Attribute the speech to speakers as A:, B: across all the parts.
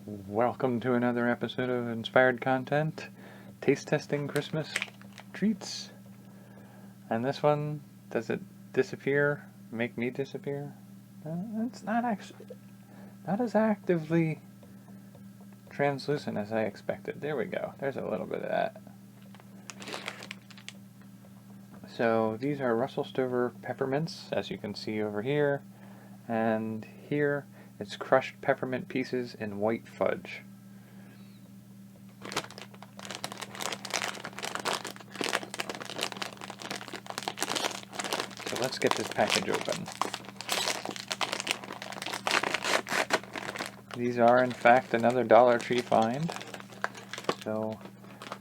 A: Welcome to another episode of Inspired Content, taste testing Christmas treats. And this one, does it disappear? Make me disappear? It's not actually, not as actively translucent as I expected. There we go. There's a little bit of that. So these are Russell Stover peppermints, as you can see over here. And here, it's crushed peppermint pieces in white fudge. So let's get this package open. These are, in fact, another Dollar Tree find. So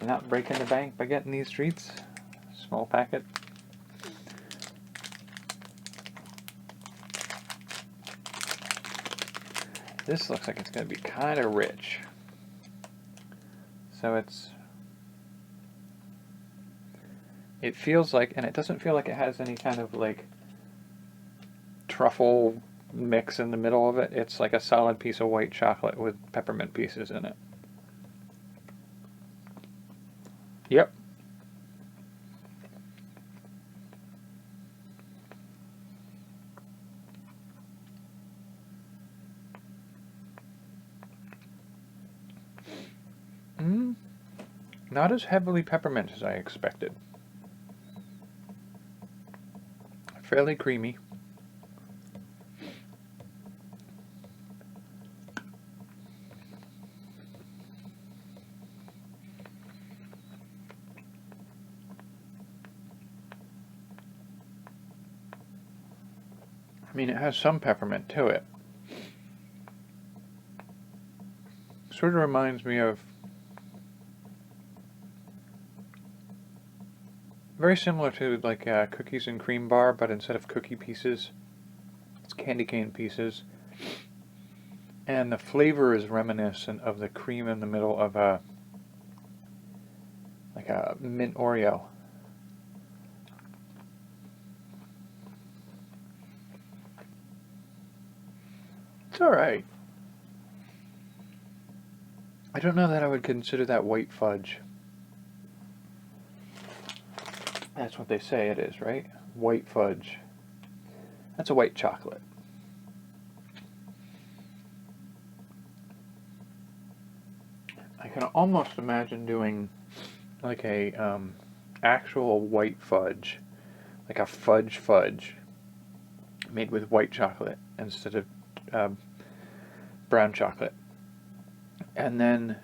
A: you're not breaking the bank by getting these treats. Small packet. This looks like it's going to be kind of rich. So it feels like, and it doesn't feel like it has any kind of like truffle mix in the middle of it. It's like a solid piece of white chocolate with peppermint pieces in it. Yep. Not as heavily peppermint as I expected. Fairly creamy. I mean, it has some peppermint to it. Sort of reminds me of, very similar to like a cookies and cream bar, but instead of cookie pieces, it's candy cane pieces. And the flavor is reminiscent of the cream in the middle of a mint Oreo. It's alright. I don't know that I would consider that white fudge. That's what they say it is, right? White fudge. That's a white chocolate. I can almost imagine doing like a actual white fudge, like a fudge made with white chocolate instead of brown chocolate. And then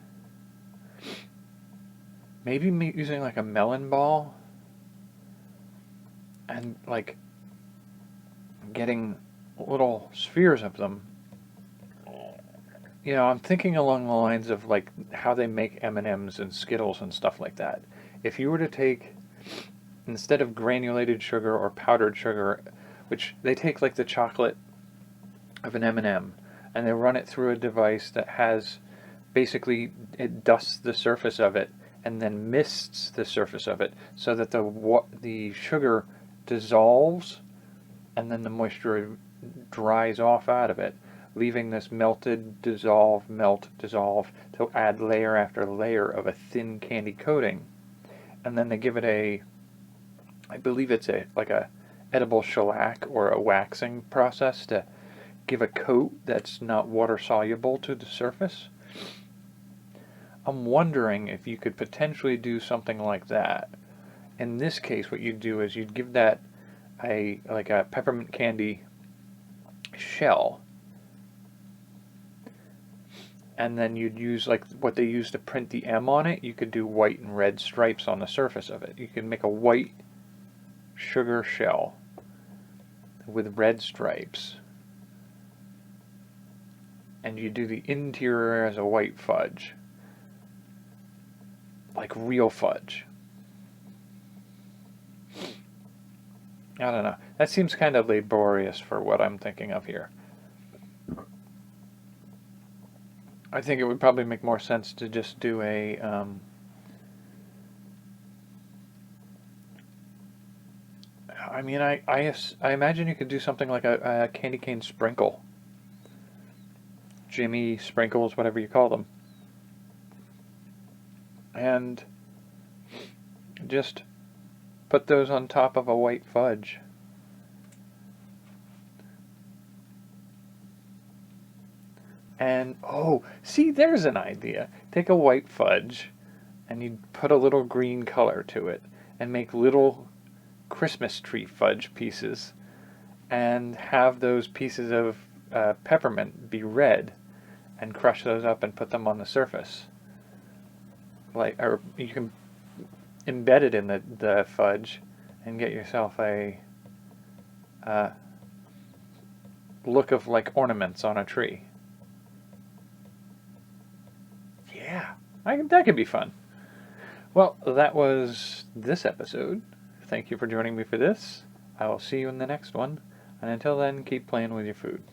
A: maybe using like a melon ball and like getting little spheres of them. You know, I'm thinking along the lines of like how they make M&Ms and Skittles and stuff like that. If you were to take, instead of granulated sugar or powdered sugar, which they take like the chocolate of an M&M and they run it through a device that has, basically it dusts the surface of it and then mists the surface of it so that the sugar dissolves and then the moisture dries off out of it, leaving this melted, dissolve, melt, dissolve to add layer after layer of a thin candy coating. And then they give it I believe it's like a edible shellac or a waxing process to give a coat that's not water soluble to the surface. I'm wondering if you could potentially do something like that. In this case, what you'd do is you'd give that like a peppermint candy shell, and then you'd use like what they use to print the M on it. You could do white and red stripes on the surface of it. You could make a white sugar shell with red stripes, and you do the interior as a white fudge, like real fudge. I don't know. That seems kind of laborious for what I'm thinking of here. I think it would probably make more sense to just do I mean, I imagine you could do something like a candy cane sprinkle. Jimmy sprinkles, whatever you call them. And just put those on top of a white fudge. And, oh, see, there's an idea. Take a white fudge and you put a little green color to it and make little Christmas tree fudge pieces and have those pieces of peppermint be red and crush those up and put them on the surface. Or you can embed it in the fudge and get yourself a look of like ornaments on a tree. Yeah, that could be fun. Well, that was this episode. Thank you for joining me for this. I will see you in the next one. And until then, keep playing with your food.